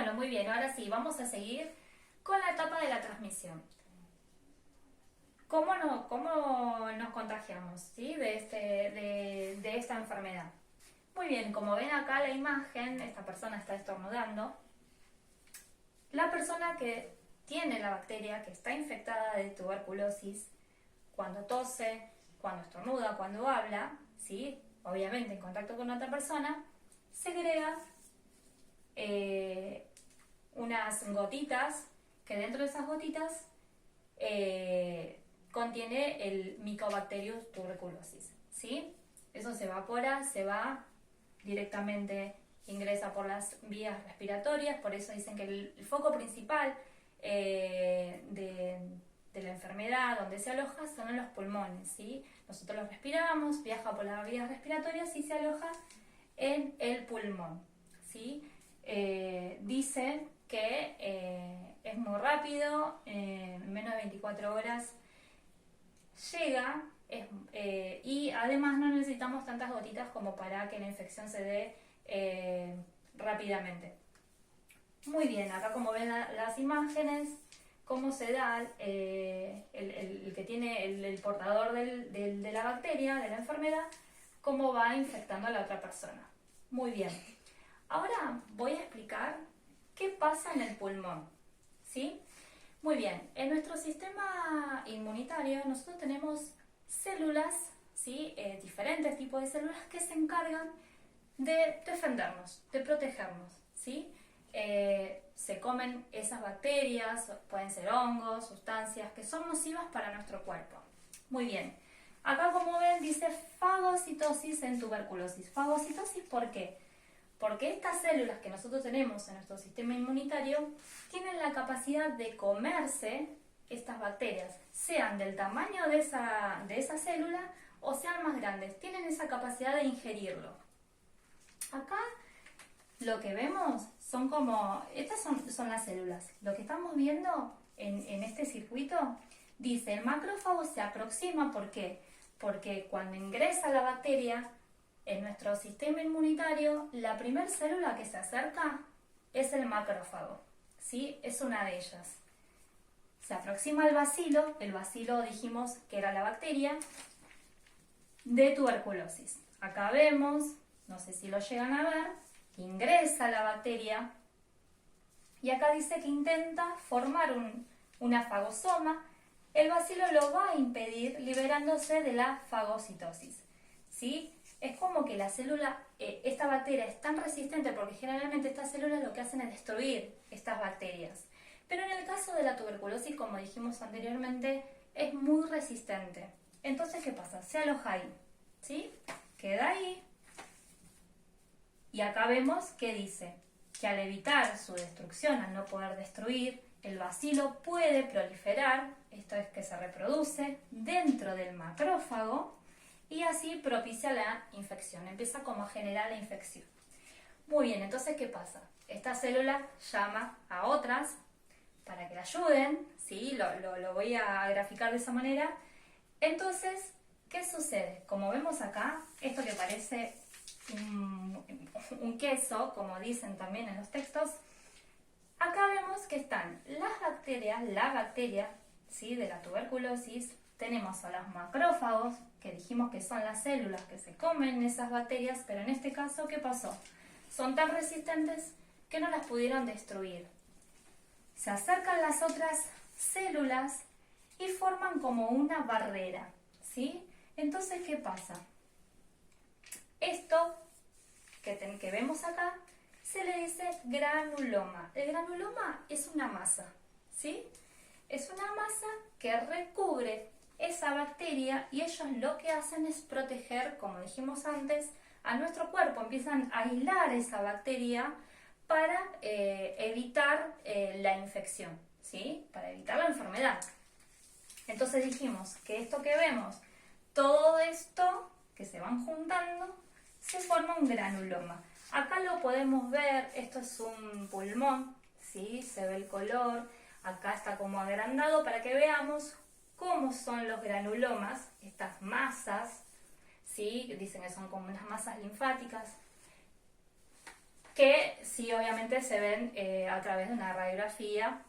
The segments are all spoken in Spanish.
Bueno, muy bien, ahora sí, vamos a seguir con la etapa de la transmisión. ¿Cómo nos contagiamos, ¿sí? de esta enfermedad? Muy bien, como ven acá la imagen, esta persona está estornudando. La persona que tiene la bacteria, que está infectada de tuberculosis, cuando tose, cuando estornuda, cuando habla, ¿sí? Obviamente en contacto con otra persona, segrega unas gotitas, que dentro de esas gotitas contiene el Mycobacterium tuberculosis, ¿sí? Eso se evapora, se va directamente, ingresa por las vías respiratorias, por eso dicen que el foco principal de la enfermedad, donde se aloja, son en los pulmones, ¿sí? Nosotros los respiramos, viaja por las vías respiratorias y se aloja en el pulmón, ¿sí? Dice que es muy rápido, en menos de 24 horas llega, y además no necesitamos tantas gotitas como para que la infección se dé rápidamente. Muy bien, acá como ven las imágenes, cómo se da el que tiene el portador de la bacteria, de la enfermedad, cómo va infectando a la otra persona. Muy bien. Ahora voy a explicar qué pasa en el pulmón, ¿sí? Muy bien, en nuestro sistema inmunitario nosotros tenemos células, ¿sí? Diferentes tipos de células que se encargan de defendernos, de protegernos, ¿sí? Se comen esas bacterias, pueden ser hongos, sustancias que son nocivas para nuestro cuerpo. Muy bien, acá como ven dice fagocitosis en tuberculosis. Fagocitosis, ¿por qué? Porque estas células que nosotros tenemos en nuestro sistema inmunitario tienen la capacidad de comerse estas bacterias, sean del tamaño de esa célula o sean más grandes, tienen esa capacidad de ingerirlo. Acá lo que vemos son como, estas son las células. Lo que estamos viendo en este circuito dice, el macrófago se aproxima, ¿por qué? Porque cuando ingresa la bacteria en nuestro sistema inmunitario, la primera célula que se acerca es el macrófago, ¿sí? Es una de ellas. Se aproxima al bacilo, el bacilo dijimos que era la bacteria de tuberculosis. Acá vemos, no sé si lo llegan a ver, que ingresa la bacteria y acá dice que intenta formar una fagosoma. El bacilo lo va a impedir liberándose de la fagocitosis, ¿sí? Es como que la célula, esta bacteria es tan resistente porque generalmente estas células lo que hacen es destruir estas bacterias. Pero en el caso de la tuberculosis, como dijimos anteriormente, es muy resistente. Entonces, ¿qué pasa? Se aloja ahí, ¿sí? Queda ahí. Y acá vemos que dice que al evitar su destrucción, al no poder destruir, el bacilo puede proliferar, esto es que se reproduce, dentro del macrófago y así propicia la infección, empieza como a generar la infección. Muy bien, entonces ¿qué pasa? Esta célula llama a otras para que la ayuden, ¿sí? Lo voy a graficar de esa manera. Entonces, ¿qué sucede? Como vemos acá, esto que parece un queso, como dicen también en los textos, acá vemos que están las bacterias, la bacteria, ¿sí? De la tuberculosis, tenemos a los macrófagos, que dijimos que son las células que se comen esas bacterias, pero en este caso, ¿qué pasó? Son tan resistentes que no las pudieron destruir. Se acercan las otras células y forman como una barrera, ¿sí? Entonces, ¿qué pasa? Esto que vemos acá se le dice granuloma. El granuloma es una masa, ¿sí? Es una masa que recubre esa bacteria y ellos lo que hacen es proteger, como dijimos antes, a nuestro cuerpo. Empiezan a aislar esa bacteria para evitar la infección, ¿sí? Para evitar la enfermedad. Entonces dijimos que esto que vemos, todo esto que se van juntando, se forma un granuloma. Acá lo podemos ver, esto es un pulmón, ¿sí? Se ve el color, acá está como agrandado para que veamos cómo son los granulomas, estas masas, ¿sí? Dicen que son como unas masas linfáticas. que sí obviamente se ven a través de una radiografía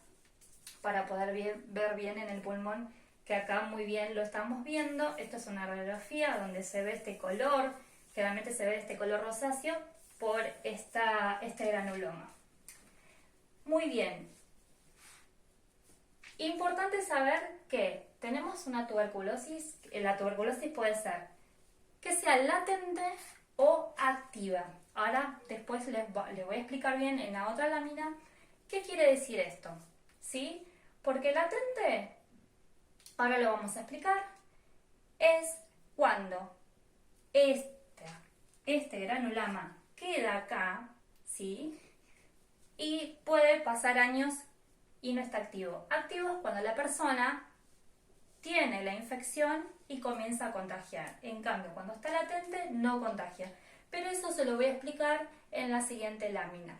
para poder ver bien en el pulmón, que acá muy bien lo estamos viendo. Esto es una radiografía donde se ve este color, claramente se ve este color rosáceo por este granuloma. Muy bien. Importante saber que tenemos una tuberculosis. La tuberculosis puede ser que sea latente o activa. Ahora después les voy a explicar bien en la otra lámina qué quiere decir esto, ¿sí? Porque latente, ahora lo vamos a explicar, es cuando este granuloma queda acá, ¿sí? Y puede pasar años y no está activo. Activo es cuando la persona tiene la infección y comienza a contagiar. En cambio, cuando está latente, no contagia. Pero eso se lo voy a explicar en la siguiente lámina.